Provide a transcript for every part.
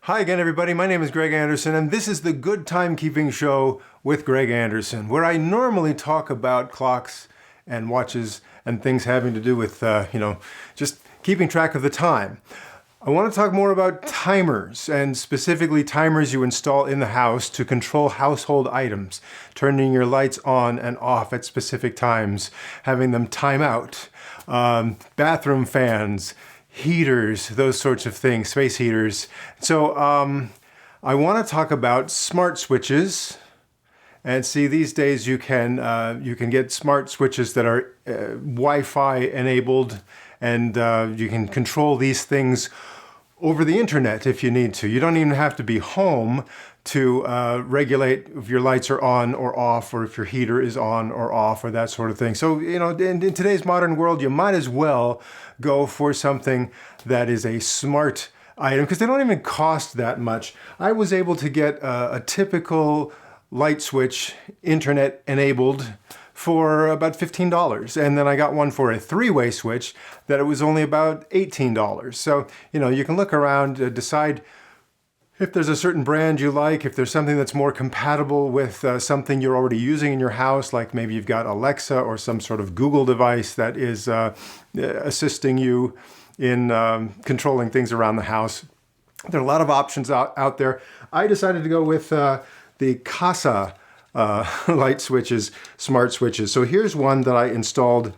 Hi again, everybody. My name is Greg Anderson, and this is the Good Timekeeping Show with Greg Anderson, where I normally talk about clocks and watches and things having to do with, just keeping track of the time. I want to talk more about timers, and specifically timers you install in the house to control household items, turning your lights on and off at specific times, having them time out, bathroom fans, heaters, those sorts of things, space heaters. So I want to talk about smart switches. And see, these days you can get smart switches that are Wi-Fi enabled, and you can control these things over the internet if you need to. You don't even have to be home to regulate if your lights are on or off, or if your heater is on or off, or that sort of thing. So, in today's modern world, you might as well go for something that is a smart item, because they don't even cost that much. I was able to get a typical light switch, internet enabled, for about $15. And then I got one for a three-way switch that it was only about $18. So, you can look around, decide if there's a certain brand you like, if there's something that's more compatible with something you're already using in your house, like maybe you've got Alexa or some sort of Google device that is assisting you in controlling things around the house. There are a lot of options out there. I decided to go with the KASA light switches, smart switches. So here's one that I installed,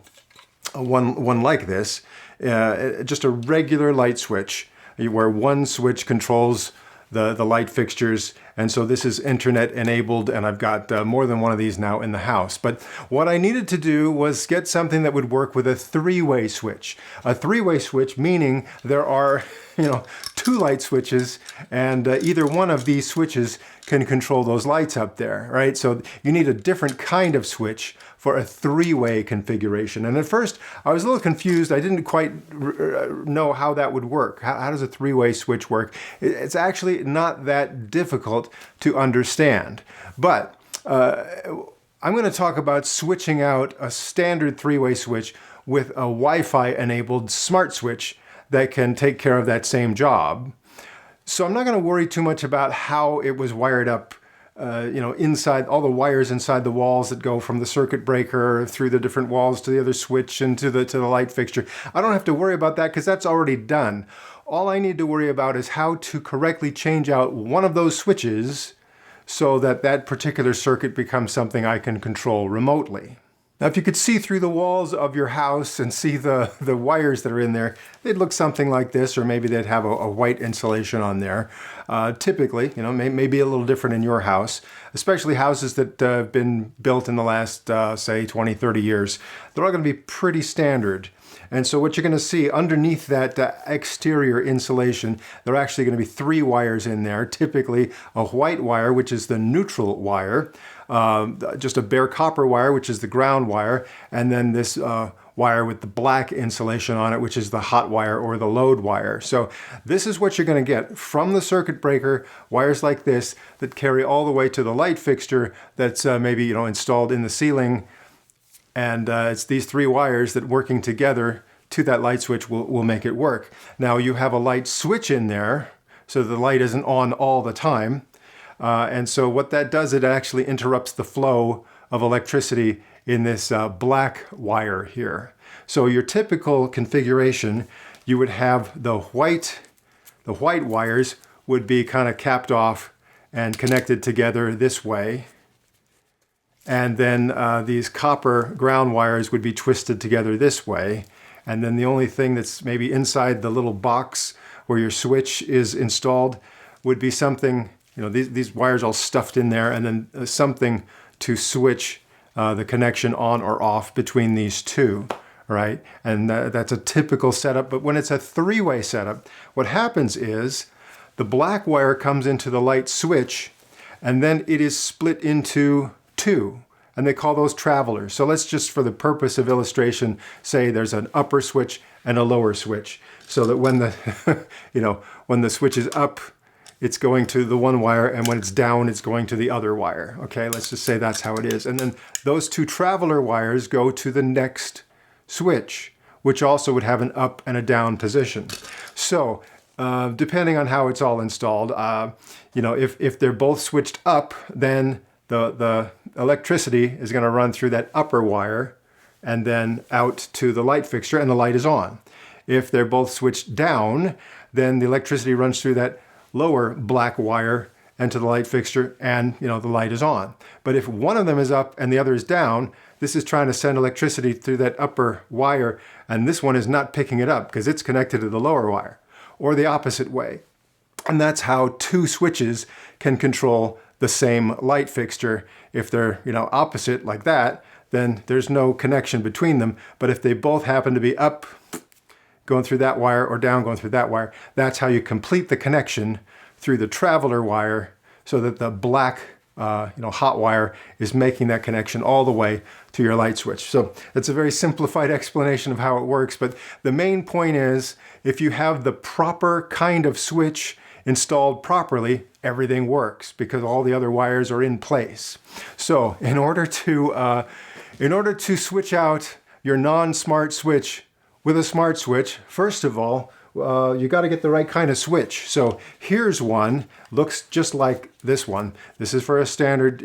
one like this, just a regular light switch where one switch controls the light fixtures. And so this is internet enabled, and I've got more than one of these now in the house. But what I needed to do was get something that would work with a three-way switch. A three-way switch meaning there are, two light switches, and either one of these switches can control those lights up there, right? So you need a different kind of switch for a three-way configuration. And at first, I was a little confused. I didn't quite know how that would work. How does a three-way switch work? It's actually not that difficult to understand. But I'm going to talk about switching out a standard three-way switch with a Wi-Fi enabled smart switch that can take care of that same job. So I'm not going to worry too much about how it was wired up, inside, all the wires inside the walls that go from the circuit breaker through the different walls to the other switch and to the light fixture. I don't have to worry about that because that's already done. All I need to worry about is how to correctly change out one of those switches so that that particular circuit becomes something I can control remotely. Now, if you could see through the walls of your house and see the wires that are in there, they'd look something like this, or maybe they'd have a white insulation on there. Typically, may be a little different in your house, especially houses that have been built in the last, say, 20, 30 years. They're all going to be pretty standard. And so what you're going to see underneath that exterior insulation, there are actually going to be three wires in there. Typically a white wire, which is the neutral wire, just a bare copper wire, which is the ground wire, and then this wire with the black insulation on it, which is the hot wire or the load wire. So this is what you're going to get from the circuit breaker, wires like this that carry all the way to the light fixture that's maybe installed in the ceiling. And it's these three wires that working together to that light switch will make it work. Now you have a light switch in there, so the light isn't on all the time. And so what that does, it actually interrupts the flow of electricity in this black wire here. So your typical configuration, you would have the white wires would be kind of capped off and connected together this way. And then these copper ground wires would be twisted together this way. And then the only thing that's maybe inside the little box where your switch is installed would be something, these wires all stuffed in there, and then something to switch the connection on or off between these two, right? And that's a typical setup. But when it's a three-way setup, what happens is the black wire comes into the light switch, and then it is split into two, and they call those travelers. So let's just, for the purpose of illustration, say there's an upper switch and a lower switch, so that when the when the switch is up, it's going to the one wire, and when it's down, it's going to the other wire. Okay, let's just say that's how it is. And then those two traveler wires go to the next switch, which also would have an up and a down position. So depending on how it's all installed. If they're both switched up, then the electricity is going to run through that upper wire and then out to the light fixture, and the light is on. If they're both switched down, then the electricity runs through that lower black wire and to the light fixture, and the light is on. But if one of them is up and the other is down, this is trying to send electricity through that upper wire, and this one is not picking it up because it's connected to the lower wire, or the opposite way. And that's how two switches can control the same light fixture. If they're, opposite like that, then there's no connection between them. But if they both happen to be up going through that wire or down going through that wire, that's how you complete the connection through the traveler wire, so that the black hot wire is making that connection all the way to your light switch. So it's a very simplified explanation of how it works, but the main point is, if you have the proper kind of switch installed properly, everything works because all the other wires are in place. So in order to switch out your non-smart switch with a smart switch, first of all, you got to get the right kind of switch. So here's one, looks just like this one. This is for a standard,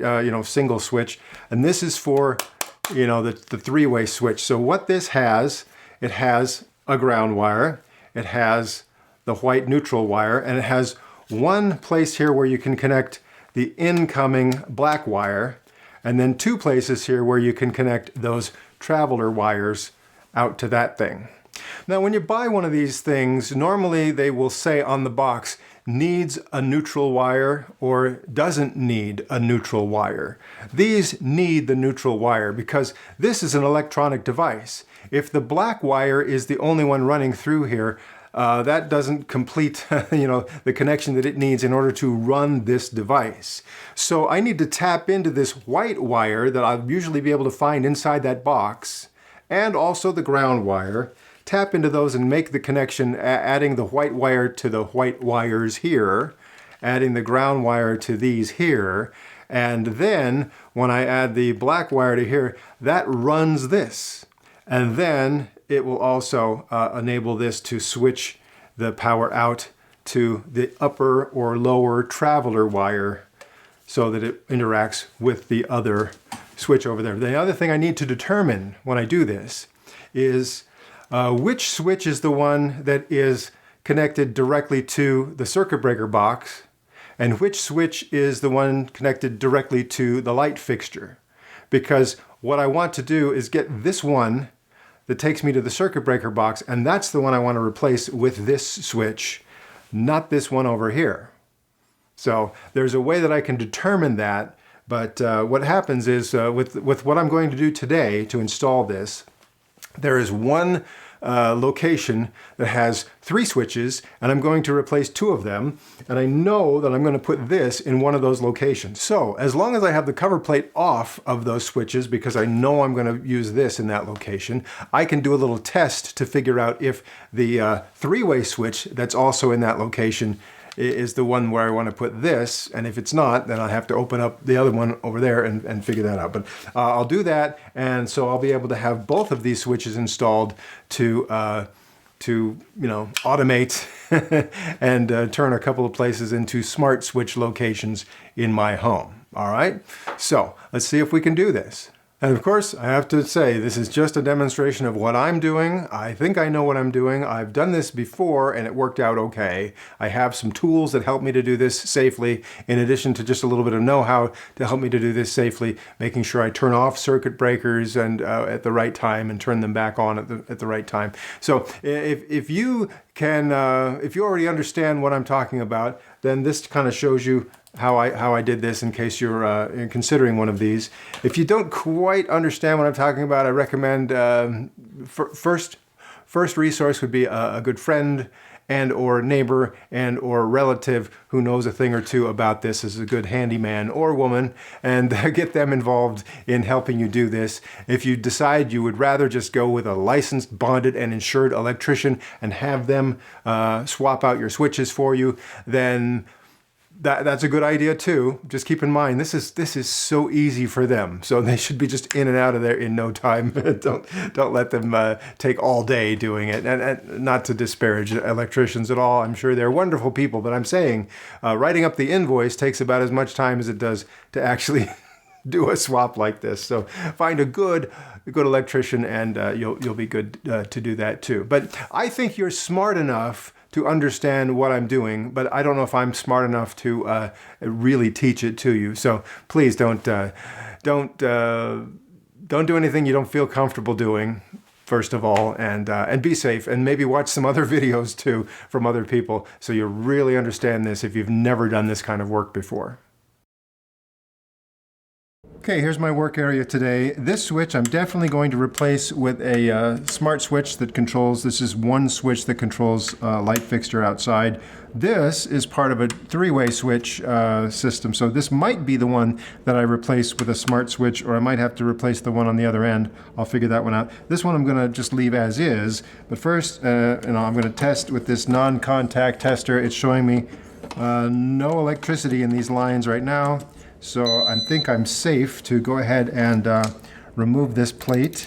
single switch, and this is for, the three-way switch. So what this has, it has a ground wire, it has the white neutral wire, and it has one place here where you can connect the incoming black wire, and then two places here where you can connect those traveler wires out to that thing. Now, when you buy one of these things, normally they will say on the box, needs a neutral wire or doesn't need a neutral wire. These need the neutral wire because this is an electronic device. If the black wire is the only one running through here, that doesn't complete the connection that it needs in order to run this device. So I need to tap into this white wire that I'll usually be able to find inside that box, and also the ground wire. Tap into those and make the connection, adding the white wire to the white wires here, adding the ground wire to these here, and then when I add the black wire to here, that runs this. And then it will also enable this to switch the power out to the upper or lower traveler wire so that it interacts with the other switch over there. The other thing I need to determine when I do this is which switch is the one that is connected directly to the circuit breaker box, and which switch is the one connected directly to the light fixture. Because what I want to do is get this one that takes me to the circuit breaker box, and that's the one I want to replace with this switch, not this one over here. So there's a way that I can determine that, but what happens is with what I'm going to do today to install this, there is one location that has 3 switches, and I'm going to replace 2 of them, and I know that I'm going to put this in one of those locations. So as long as I have the cover plate off of those switches, because I know I'm going to use this in that location, I can do a little test to figure out if the 3-way switch that's also in that location is the one where I want to put this, and if it's not, then I'll have to open up the other one over there and figure that out. But I'll do that, and so I'll be able to have both of these switches installed to automate and turn a couple of places into smart switch locations in my home. All right, so let's see if we can do this. And of course, I have to say, this is just a demonstration of what I'm doing. I think I know what I'm doing. I've done this before and it worked out okay. I have some tools that help me to do this safely, in addition to just a little bit of know-how to help me to do this safely, making sure I turn off circuit breakers and at the right time and turn them back on at the right time. So if you already understand what I'm talking about, then this kind of shows you how I did this in case you're considering one of these. If you don't quite understand what I'm talking about, I recommend first resource would be a good friend and or neighbor and or relative who knows a thing or two about this, is a good handyman or woman, and get them involved in helping you do this. If you decide you would rather just go with a licensed, bonded, and insured electrician and have them swap out your switches for you, then that's a good idea too. Just keep in mind, this is so easy for them. So they should be just in and out of there in no time. Don't let them take all day doing it. And not to disparage electricians at all. I'm sure they're wonderful people, but I'm saying writing up the invoice takes about as much time as it does to actually do a swap like this. So find a good electrician, and you'll be good to do that too. But I think you're smart enough to understand what I'm doing, but I don't know if I'm smart enough to really teach it to you. So please don't do anything you don't feel comfortable doing, first of all, and be safe, and maybe watch some other videos too from other people so you really understand this if you've never done this kind of work before. Okay, here's my work area today. This switch I'm definitely going to replace with a smart switch that controls, this is one switch that controls light fixture outside. This is part of a three-way switch system, so this might be the one that I replace with a smart switch, or I might have to replace the one on the other end. I'll figure that one out. This one I'm going to just leave as is, but first I'm going to test with this non-contact tester. It's showing me no electricity in these lines right now. So I think I'm safe to go ahead and remove this plate.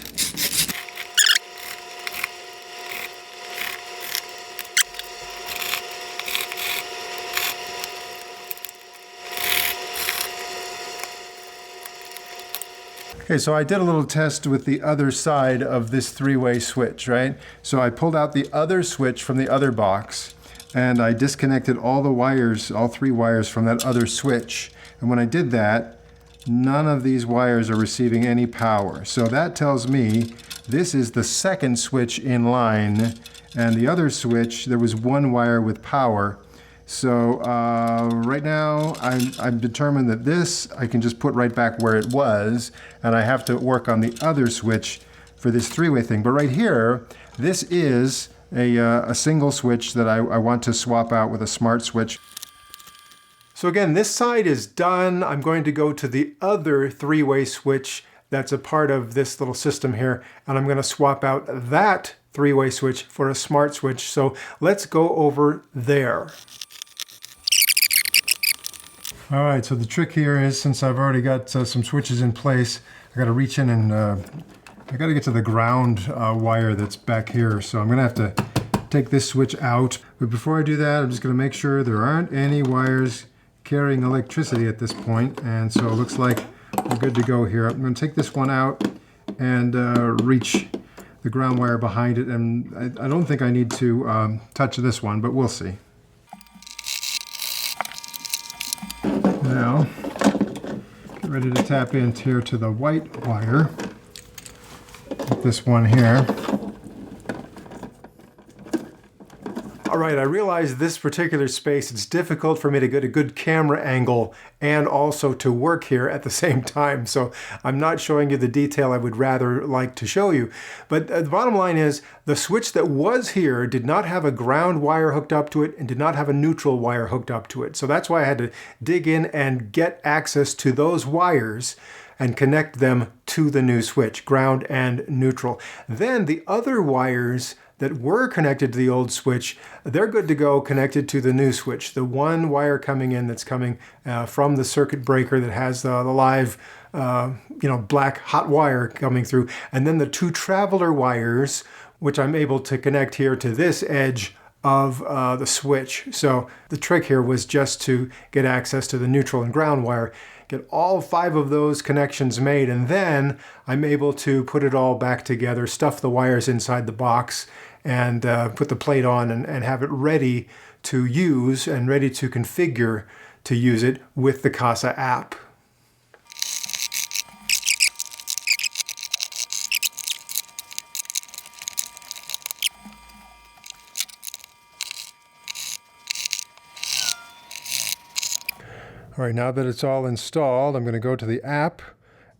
Okay, so I did a little test with the other side of this three-way switch, right? So I pulled out the other switch from the other box, and I disconnected all the wires, all three wires from that other switch. And when I did that, none of these wires are receiving any power. So that tells me this is the second switch in line, and the other switch, there was one wire with power. So right now, I'm determined that this I can just put right back where it was, and I have to work on the other switch for this three-way thing. But right here, this is a single switch that I want to swap out with a smart switch. So again, this side is done. I'm going to go to the other three-way switch that's a part of this little system here, and I'm going to swap out that three-way switch for a smart switch. So let's go over there. All right, so the trick here is, since I've already got some switches in place, I got to reach in and I got to get to the ground wire that's back here. So I'm going to have to take this switch out. But before I do that, I'm just going to make sure there aren't any wires carrying electricity at this point, and so it looks like we're good to go here. I'm going to take this one out and reach the ground wire behind it, and I don't think I need to touch this one, but we'll see. Now, get ready to tap in here to the white wire with this one here. All right, I realize this particular space, it's difficult for me to get a good camera angle and also to work here at the same time. So I'm not showing you the detail I would rather like to show you. But the bottom line is the switch that was here did not have a ground wire hooked up to it and did not have a neutral wire hooked up to it. So that's why I had to dig in and get access to those wires and connect them to the new switch, ground and neutral. Then the other wires that were connected to the old switch, they're good to go connected to the new switch. The one wire coming in that's coming from the circuit breaker that has the live black hot wire coming through. And then the two traveler wires, which I'm able to connect here to this edge of the switch. So the trick here was just to get access to the neutral and ground wire, get all 5 of those connections made, and then I'm able to put it all back together, stuff the wires inside the box, and put the plate on and have it ready to use and ready to configure to use it with the KASA app. All right, now that it's all installed, I'm going to go to the app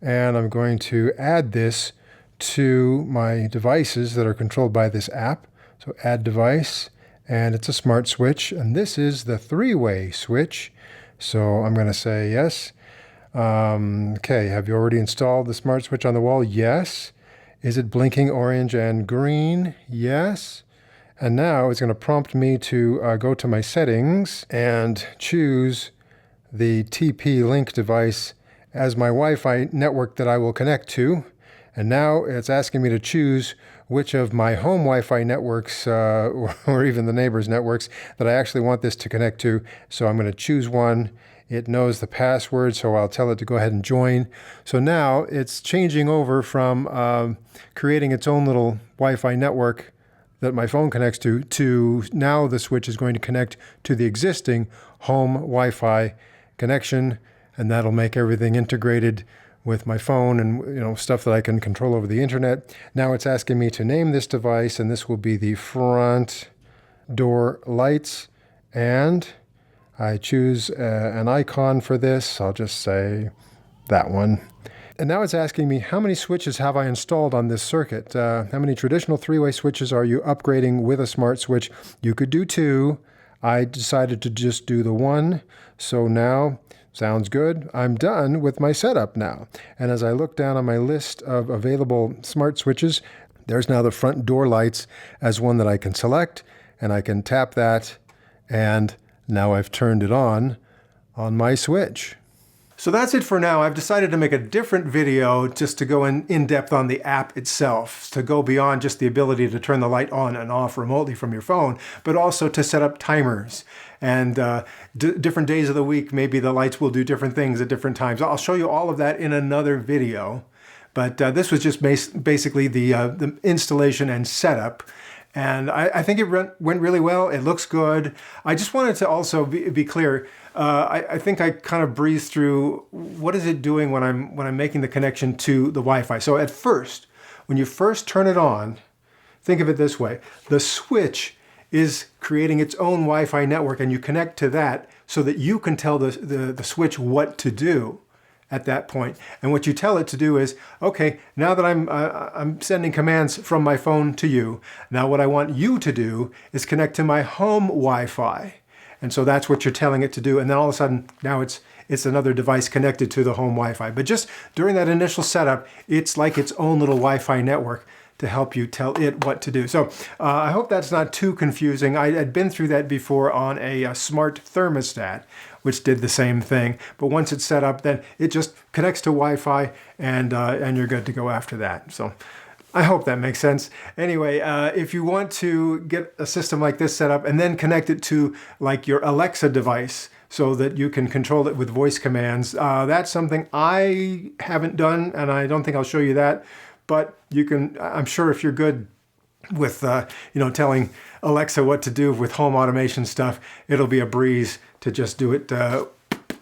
and I'm going to add this to my devices that are controlled by this app. So add device, and it's a smart switch, and this is the 3-way switch. So I'm going to say yes. Okay, have you already installed the smart switch on the wall? Yes. Is it blinking orange and green? Yes. And now it's going to prompt me to go to my settings and choose the TP-Link device as my Wi-Fi network that I will connect to. And now it's asking me to choose which of my home Wi-Fi networks, or even the neighbor's networks, that I actually want this to connect to. So I'm going to choose one. It knows the password, so I'll tell it to go ahead and join. So now it's changing over from creating its own little Wi-Fi network that my phone connects to now the switch is going to connect to the existing home Wi-Fi connection, and that'll make everything integrated with my phone and stuff that I can control over the internet. Now it's asking me to name this device, and this will be the front door lights, and I choose an icon for this. I'll just say that one. And now it's asking me, how many switches have I installed on this circuit? How many traditional three-way switches are you upgrading with a smart switch? You could do 2. I decided to just do the 1. So now, sounds good. I'm done with my setup now. And as I look down on my list of available smart switches, there's now the front door lights as one that I can select, and I can tap that, and now I've turned it on my switch. So that's it for now. I've decided to make a different video just to go in depth on the app itself, to go beyond just the ability to turn the light on and off remotely from your phone, but also to set up timers. And different days of the week, maybe the lights will do different things at different times. I'll show you all of that in another video. But this was just basically the installation and setup. And I think it went really well. It looks good. I just wanted to also be clear. I think I kind of breezed through what is it doing when I'm making the connection to the Wi-Fi. So at first, when you first turn it on, think of it this way. The switch is creating its own Wi-Fi network, and you connect to that so that you can tell the switch what to do at that point. And what you tell it to do is, okay, now that I'm sending commands from my phone to you, now what I want you to do is connect to my home Wi-Fi. And so that's what you're telling it to do. And then all of a sudden, now it's another device connected to the home Wi-Fi. But just during that initial setup, it's like its own little Wi-Fi network to help you tell it what to do. So I hope that's not too confusing. I had been through that before on a smart thermostat, which did the same thing. But once it's set up, then it just connects to Wi-Fi, and you're good to go after that. So I hope that makes sense. Anyway, if you want to get a system like this set up and then connect it to like your Alexa device so that you can control it with voice commands, that's something I haven't done, and I don't think I'll show you that. But you can, I'm sure if you're good with, telling Alexa what to do with home automation stuff, it'll be a breeze to just do it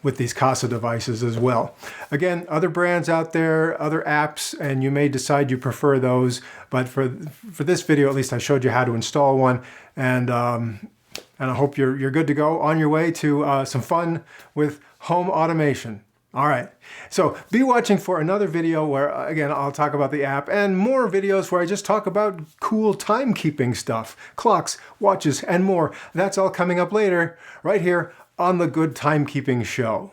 with these KASA devices as well. Again, other brands out there, other apps, and you may decide you prefer those. But for this video, at least I showed you how to install one, and I hope you're good to go on your way to some fun with home automation. All right, so be watching for another video where, again, I'll talk about the app, and more videos where I just talk about cool timekeeping stuff, clocks, watches, and more. That's all coming up later, right here on the Good Timekeeping Show.